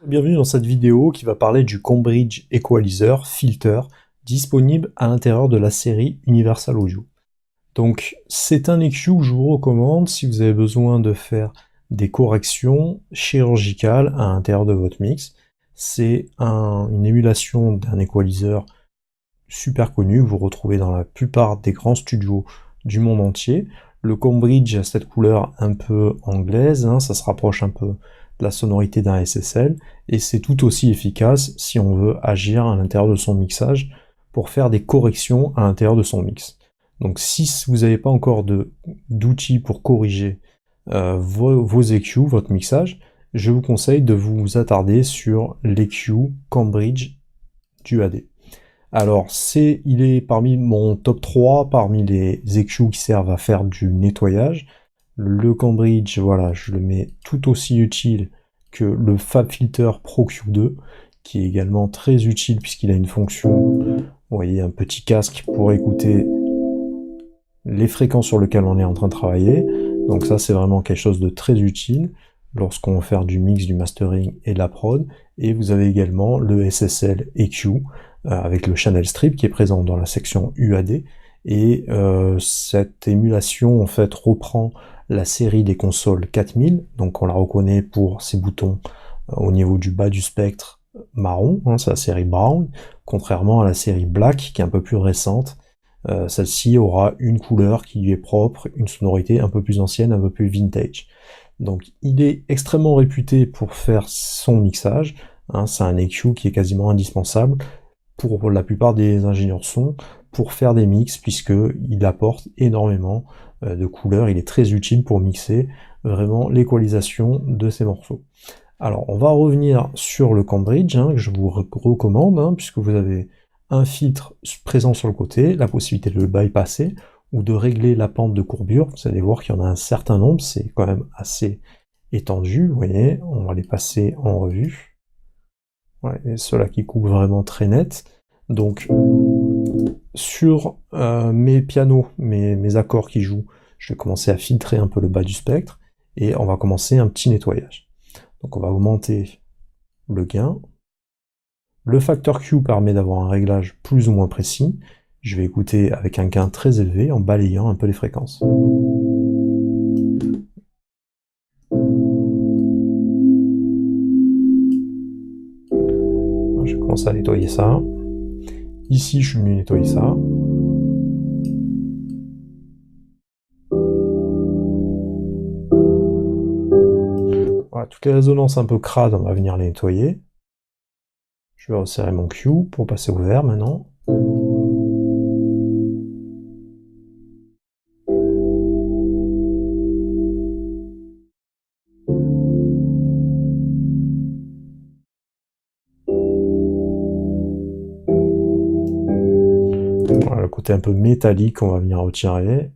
Bienvenue dans cette vidéo qui va parler du Cambridge Equalizer Filter disponible à l'intérieur de la série Universal Audio. Donc c'est un EQ que je vous recommande si vous avez besoin de faire des corrections chirurgicales à l'intérieur de votre mix. C'est une émulation d'un equalizer super connu que vous retrouvez dans la plupart des grands studios du monde entier. Le Cambridge a cette couleur un peu anglaise, ça se rapproche un peu de la sonorité d'un SSL, et c'est tout aussi efficace si on veut agir à l'intérieur de son mixage pour faire des corrections à l'intérieur de son mix. Donc si vous n'avez pas encore d'outils pour corriger vos EQ, votre mixage, je vous conseille de vous attarder sur l'EQ Cambridge UAD. Alors, il est parmi mon top 3, parmi les EQ qui servent à faire du nettoyage. Le Cambridge, voilà, je le mets tout aussi utile que le FabFilter Pro Q2, qui est également très utile puisqu'il a une fonction, vous voyez, un petit casque pour écouter les fréquences sur lesquelles on est en train de travailler. Donc ça, c'est vraiment quelque chose de très utile lorsqu'on veut faire du mix, du mastering et de la prod. Et vous avez également le SSL EQ avec le channel strip qui est présent dans la section UAD. Et cette émulation en fait reprend la série des consoles 4000, donc on la reconnaît pour ses boutons au niveau du bas du spectre marron, c'est la série Brown, contrairement à la série Black qui est un peu plus récente. Celle-ci aura une couleur qui lui est propre, une sonorité un peu plus ancienne, un peu plus vintage. Donc il est extrêmement réputé pour faire son mixage, c'est un EQ qui est quasiment indispensable pour la plupart des ingénieurs son pour faire des mix, puisqu'il apporte énormément de couleurs, il est très utile pour mixer vraiment l'équalisation de ces morceaux. Alors on va revenir sur le Cambridge, que je vous recommande, puisque vous avez un filtre présent sur le côté, la possibilité de le bypasser, ou de régler la pente de courbure. Vous allez voir qu'il y en a un certain nombre, c'est quand même assez étendu, vous voyez, on va les passer en revue. Ouais, et ceux-là qui coupent vraiment très net. Donc sur mes pianos, mes accords qui jouent, je vais commencer à filtrer un peu le bas du spectre, et on va commencer un petit nettoyage. Donc on va augmenter le gain. Le facteur Q permet d'avoir un réglage plus ou moins précis. Je vais écouter avec un gain très élevé en balayant un peu les fréquences. Je vais commencer à nettoyer ça. Ici, je suis venu nettoyer ça. Voilà, toutes les résonances un peu crades, on va venir les nettoyer. Je vais resserrer mon Q pour passer au vert maintenant. Voilà, le côté un peu métallique, on va venir retirer.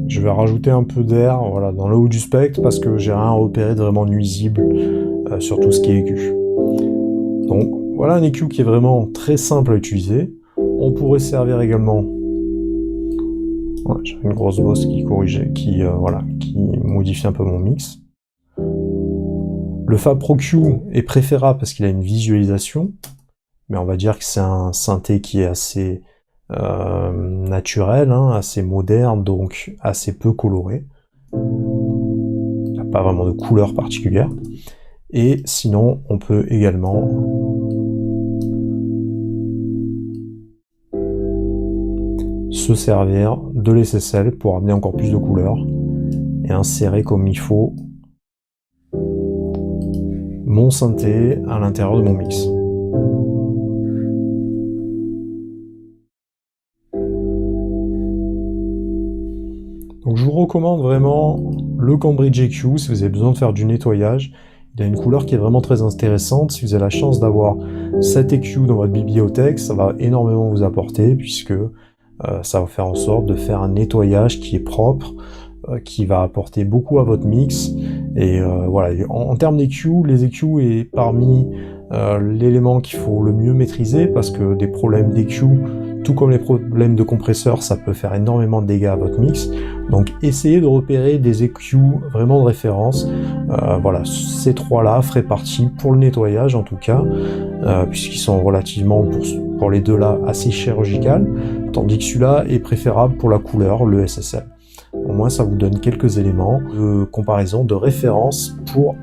Je vais rajouter un peu d'air, voilà, dans le haut du spectre parce que j'ai rien repéré de vraiment nuisible sur tout ce qui est EQ. Donc voilà un EQ qui est vraiment très simple à utiliser. On pourrait servir également. Ouais, j'ai une grosse bosse qui corrigeait, qui modifie un peu mon mix. Le Fab Pro Q est préférable parce qu'il a une visualisation, mais on va dire que c'est un synthé qui est assez naturel, assez moderne, donc assez peu coloré. Il n'y a pas vraiment de couleur particulière. Et sinon, on peut également se servir de l'SSL pour amener encore plus de couleurs et insérer comme il faut mon synthé à l'intérieur de mon mix. Donc je vous recommande vraiment le Cambridge EQ si vous avez besoin de faire du nettoyage. Il a une couleur qui est vraiment très intéressante. Si vous avez la chance d'avoir cet EQ dans votre bibliothèque, ça va énormément vous apporter puisque ça va faire en sorte de faire un nettoyage qui est propre, qui va apporter beaucoup à votre mix. Et voilà, en termes d'EQ, les EQ est parmi l'élément qu'il faut le mieux maîtriser parce que des problèmes d'EQ, tout comme les problèmes de compresseur, ça peut faire énormément de dégâts à votre mix. Donc essayez de repérer des EQ vraiment de référence. Voilà, ces trois-là feraient partie pour le nettoyage en tout cas, puisqu'ils sont relativement, pour les deux-là, assez chirurgicales, tandis que celui-là est préférable pour la couleur, le SSL. Au moins ça vous donne quelques éléments de comparaison, de référence pour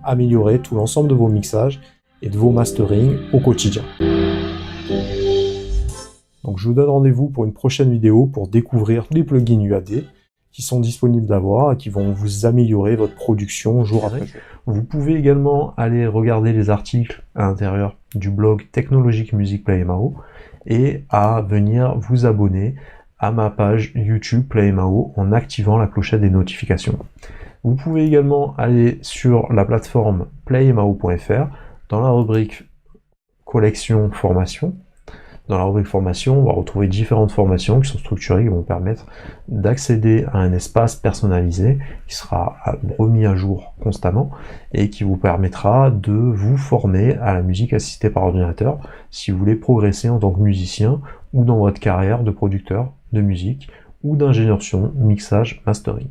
améliorer tout l'ensemble de vos mixages et de vos masterings au quotidien. Donc je vous donne rendez-vous pour une prochaine vidéo pour découvrir les plugins UAD qui sont disponibles d'avoir et qui vont vous améliorer votre production jour après jour. Vous pouvez également aller regarder les articles à l'intérieur du blog Technologique Music PlayMAO et à venir vous abonner à ma page YouTube PlayMAO en activant la clochette des notifications. Vous pouvez également aller sur la plateforme playmao.fr dans la rubrique collection formation. Dans la rubrique formation, on va retrouver différentes formations qui sont structurées, qui vont permettre d'accéder à un espace personnalisé qui sera remis à jour constamment et qui vous permettra de vous former à la musique assistée par ordinateur si vous voulez progresser en tant que musicien ou dans votre carrière de producteur de musique ou d'ingénieur son, mixage, mastering.